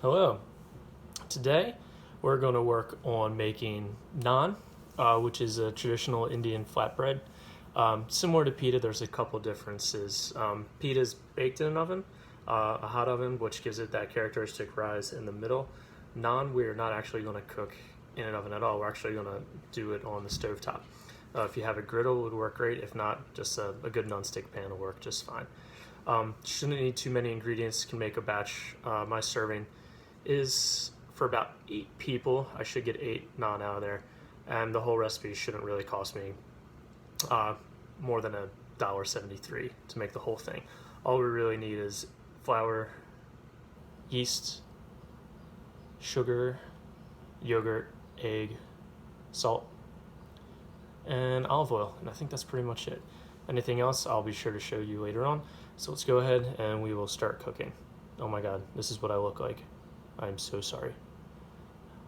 Hello. Today we're going to work on making naan, which is a traditional Indian flatbread. Similar to pita, there's a couple differences. Pita is baked in an oven, a hot oven, which gives it that characteristic rise in the middle. Naan, we're not actually going to cook in an oven at all. We're actually going to do it on the stovetop. If you have a griddle, it would work great. If not, just a good nonstick pan will work just fine. Shouldn't need too many ingredients, can make a batch. My serving is for about 8 people. I should get 8 naan out of there, and the whole recipe shouldn't really cost me more than $1.73 to make the whole thing. All we really need is flour, yeast, sugar, yogurt, egg, salt, and olive oil, and I think that's pretty much it. Anything else I'll be sure to show you later on. So let's go ahead and we will start cooking. Oh my god, this is what I look like. I am so sorry.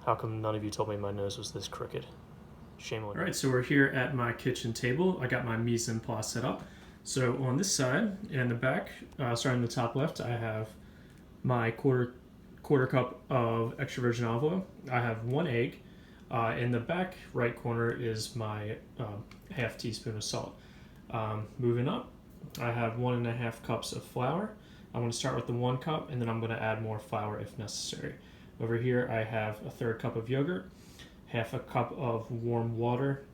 How come none of you told me my nose was this crooked? Shame on you. Alright, so we're here at my kitchen table. I got my mise en place set up. So on this side and the back, starting in the top left, I have my quarter cup of extra virgin olive oil. I have 1 egg. In the back right corner is my half teaspoon of salt. Moving up, I have 1.5 cups of flour. I'm going to start with the 1 cup, and then I'm going to add more flour if necessary. Over here I have a 1/3 cup of yogurt, 1/2 cup of warm water.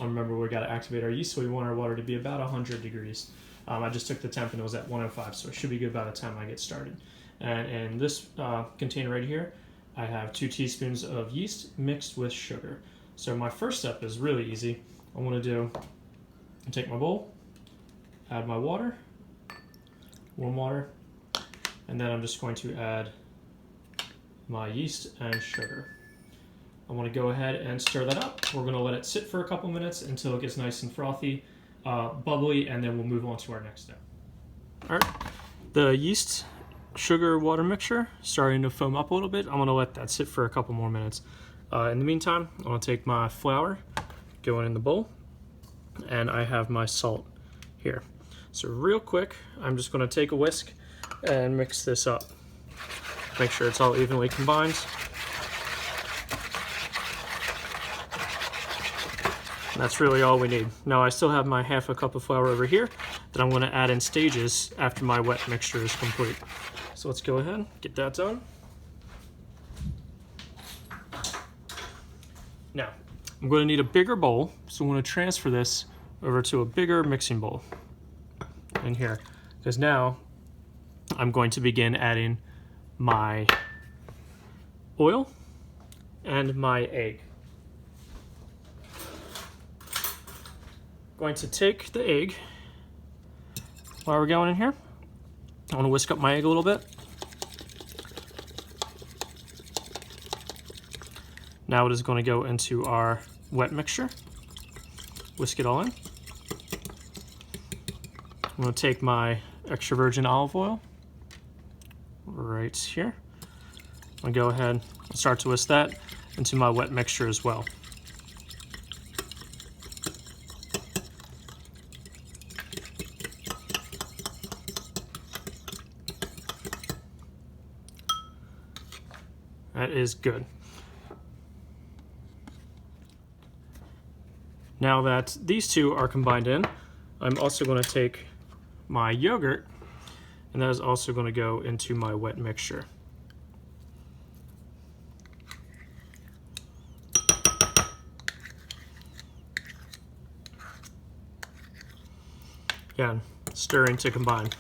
Remember, we got to activate our yeast, so we want our water to be about 100 degrees. I just took the temp and it was at 105, so it should be good by the time I get started. And in this container right here, I have 2 teaspoons of yeast mixed with sugar. So my first step is really easy. I want to do, take my bowl, add my water, warm water, and then I'm just going to add my yeast and sugar. I want to go ahead and stir that up. We're going to let it sit for a couple minutes until it gets nice and frothy, bubbly, and then we'll move on to our next step. All right, the yeast, sugar, water mixture starting to foam up a little bit. I'm going to let that sit for a couple more minutes. In the meantime, I'm going to take my flour, go in the bowl, and I have my salt here. So real quick, I'm just going to take a whisk and mix this up. Make sure it's all evenly combined. And that's really all we need. Now I still have my 1/2 cup of flour over here that I'm going to add in stages after my wet mixture is complete. So let's go ahead and get that done. Now, I'm going to need a bigger bowl, so I'm going to transfer this over to a bigger mixing bowl in here, because now I'm going to begin adding my oil and my egg. Going to take the egg while we're going in here. I want to whisk up my egg a little bit. Now it is going to go into our wet mixture. Whisk it all in. I'm going to take my extra virgin olive oil right here. I'm going to go ahead and start to whisk that into my wet mixture as well. That is good. Now that these two are combined in, I'm also going to take my yogurt, and that is also going to go into my wet mixture. Again, stirring to combine.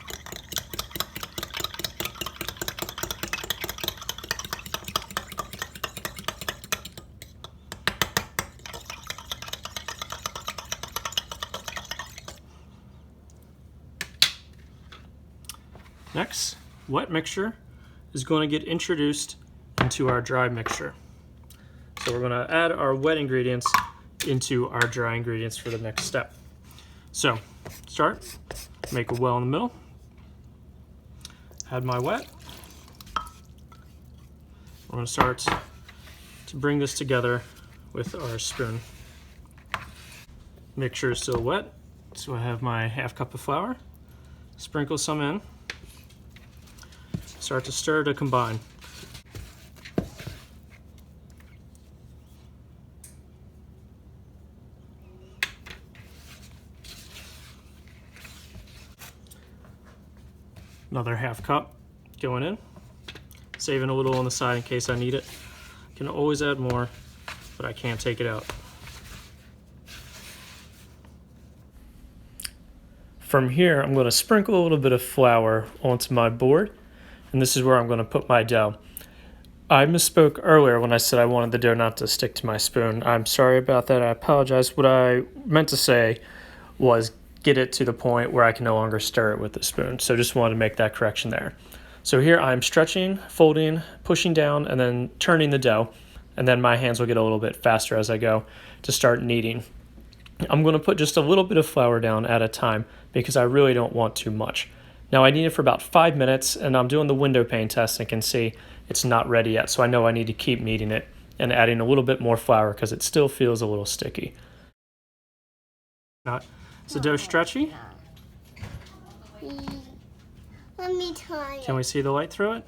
Next, wet mixture is going to get introduced into our dry mixture. So we're going to add our wet ingredients into our dry ingredients for the next step. So, start, make a well in the middle, add my wet. We're going to start to bring this together with our spoon. Mixture is still wet, so I have my 1/2 cup of flour. Sprinkle some in. Start to stir to combine. Another half cup going in. Saving a little on the side in case I need it. Can always add more, but I can't take it out. From here, I'm going to sprinkle a little bit of flour onto my board, and this is where I'm going to put my dough. I misspoke earlier when I said I wanted the dough not to stick to my spoon. I'm sorry about that. I apologize. What I meant to say was get it to the point where I can no longer stir it with the spoon. So just wanted to make that correction there. So here I'm stretching, folding, pushing down, and then turning the dough. And then my hands will get a little bit faster as I go to start kneading. I'm going to put just a little bit of flour down at a time because I really don't want too much. Now I knead it for about 5 minutes, and I'm doing the window pane test and can see it's not ready yet. So I know I need to keep kneading it and adding a little bit more flour because it still feels a little sticky. Is the dough stretchy? Let me try it. Can we see the light through it?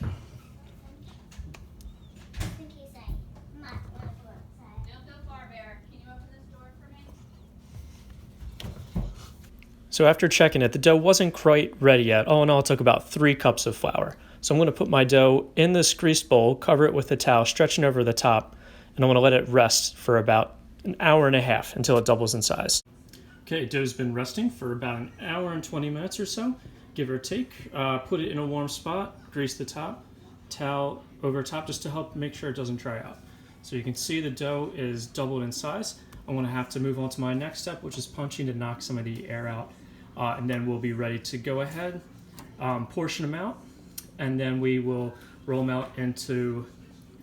So after checking it, the dough wasn't quite ready yet. All in all, it took about 3 cups of flour. So I'm going to put my dough in this greased bowl, cover it with a towel, stretching over the top, and I'm going to let it rest for about an hour and a half until it doubles in size. Okay, dough's been resting for about an hour and 20 minutes or so, give or take. Put it in a warm spot, grease the top, towel over top just to help make sure it doesn't dry out. So you can see the dough is doubled in size. I'm going to have to move on to my next step, which is punching to knock some of the air out. And then we'll be ready to go ahead, portion them out, and then we will roll them out into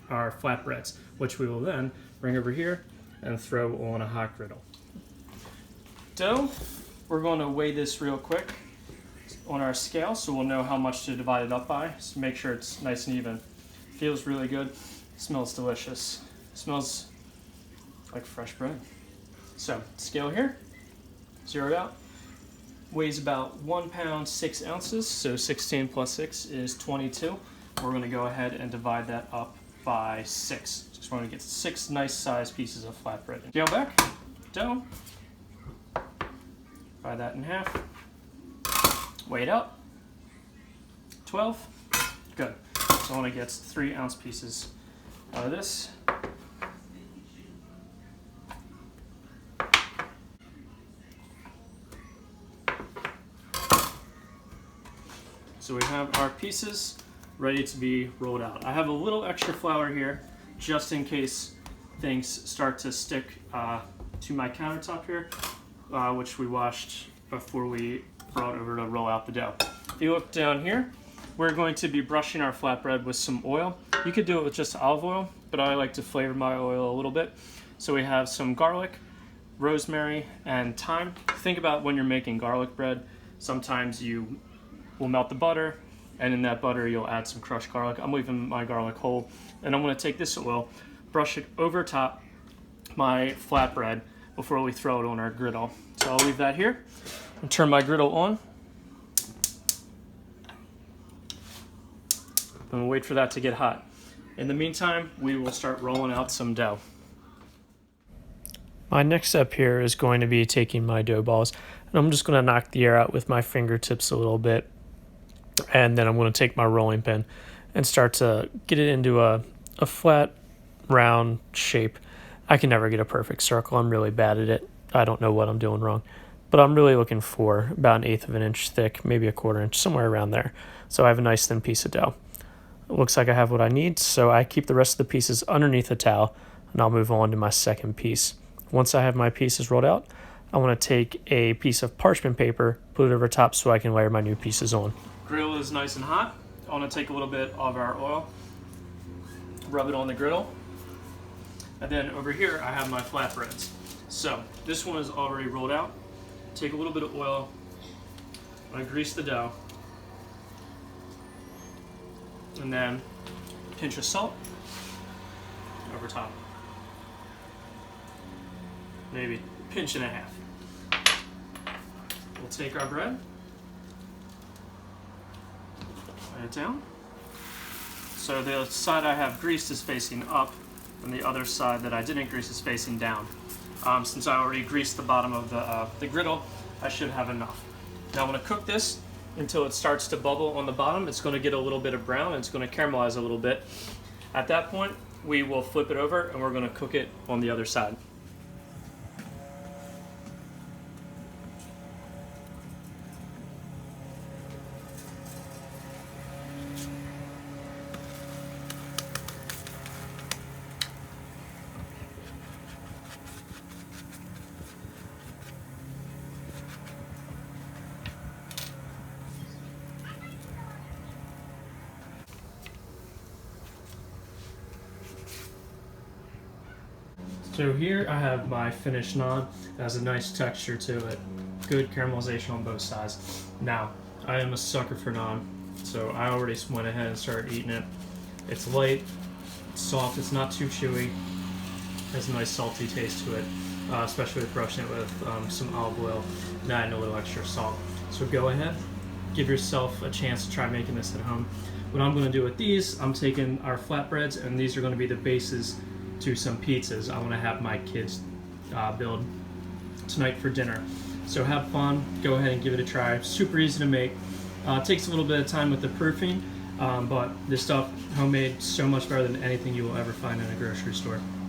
our flatbreads, which we will then bring over here and throw on a hot griddle. Dough, we're going to weigh this real quick on our scale so we'll know how much to divide it up by. So make sure it's nice and even. Feels really good, smells delicious. Smells like fresh bread. So scale here, zeroed out. Weighs about 1 pound 6 ounces, so 16 plus 6 is 22. We're going to go ahead and divide that up by 6. Just want to get 6 nice sized pieces of flatbread. Scale back, dough. Divide that in half. Weigh it up. 12. Good. So I want to get 3 ounce pieces out of this. So we have our pieces ready to be rolled out. I have a little extra flour here just in case things start to stick to my countertop here, which we washed before we brought over to roll out the dough. If you look down here, we're going to be brushing our flatbread with some oil. You could do it with just olive oil, but I like to flavor my oil a little bit. So we have some garlic, rosemary, and thyme. Think about when you're making garlic bread. Sometimes you will melt the butter, and in that butter you'll add some crushed garlic. I'm leaving my garlic whole, and I'm going to take this oil, brush it over top my flatbread before we throw it on our griddle. So I'll leave that here and turn my griddle on. And we'll wait for that to get hot. In the meantime, we will start rolling out some dough. My next step here is going to be taking my dough balls, and I'm just going to knock the air out with my fingertips a little bit. And then I'm going to take my rolling pin and start to get it into a flat, round shape. I can never get a perfect circle. I'm really bad at it. I don't know what I'm doing wrong. But I'm really looking for about 1/8 of an inch thick, maybe 1/4 inch, somewhere around there. So I have a nice thin piece of dough. It looks like I have what I need, so I keep the rest of the pieces underneath the towel, and I'll move on to my second piece. Once I have my pieces rolled out, I want to take a piece of parchment paper, put it over top so I can layer my new pieces on. Grill is nice and hot. I want to take a little bit of our oil, rub it on the griddle, and then over here I have my flatbreads. So this one is already rolled out. Take a little bit of oil, I'm going to grease the dough, and then a pinch of salt over top. Maybe a pinch and a half. We'll take our bread, lay it down. So the side I have greased is facing up, and the other side that I didn't grease is facing down. Since I already greased the bottom of the griddle, I should have enough. Now I'm going to cook this until it starts to bubble on the bottom. It's going to get a little bit of brown and it's going to caramelize a little bit. At that point, we will flip it over and we're going to cook it on the other side. So here I have my finished naan. It has a nice texture to it, good caramelization on both sides. Now, I am a sucker for naan, so I already went ahead and started eating it. It's light, it's soft, it's not too chewy, has a nice salty taste to it, especially with brushing it with some olive oil and adding a little extra salt. So go ahead, give yourself a chance to try making this at home. What I'm going to do with these, I'm taking our flatbreads, and these are going to be the bases to some pizzas I want to have my kids build tonight for dinner. So have fun, go ahead and give it a try. Super easy to make. Takes a little bit of time with the proofing, but this stuff, homemade, so much better than anything you will ever find in a grocery store.